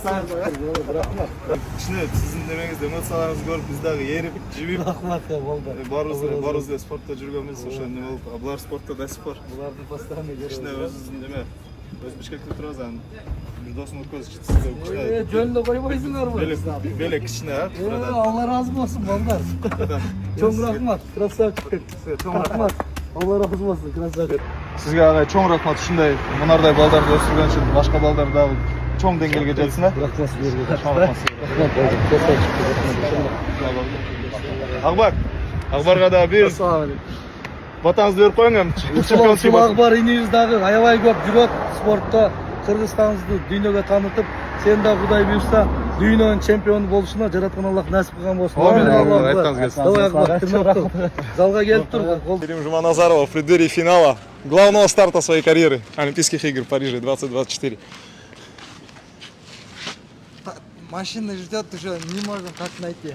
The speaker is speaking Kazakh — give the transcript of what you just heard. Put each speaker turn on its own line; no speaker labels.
Кішіне, сіздің демеңізді эмоцияларыңызды көріп, біздағы еріп, жібіп.
Рахмат я болды.
Барымызда спортта жүргенбіз, ошо не болып, бұлар спортта да спор.
Бұларды постоянно көріп.
Кішіне өзіңіздің деме, өз Бішкекте тұрасыз, бір досыңыз көз сізді.
Жөнді қоймайсыңар ғой.
Белек кішіне,
Алла разы болсын, балдар. Чоң рахмат, красавчик. Рахмат. Алла разы болсын, красавчик.
Сізге ағай чоң рахмат, үшіндей мұнардай балдарды өсірген үшін, башқа балдардағы чоң деңгейге жетсін,
Рахмат сіздерге.
Ақбарға да бір батаңызды беріп қойың,
Сол Ақбар инеңіздағы аябай көп жүрөт спортта Кыргызстаныңызды дүйнөгө таанытып, сен да Кудай буюрса дүйнөнүн чемпиону болушуна жараткан Аллах насип кылган болсун. Давай Акбар, тырнактуу. Залга келип тур.
Керим Жуманазарова в преддверии финала главного старта своей карьеры Олимпийских игр в Париже 2024.
Машина ждет уже, не можем как найти.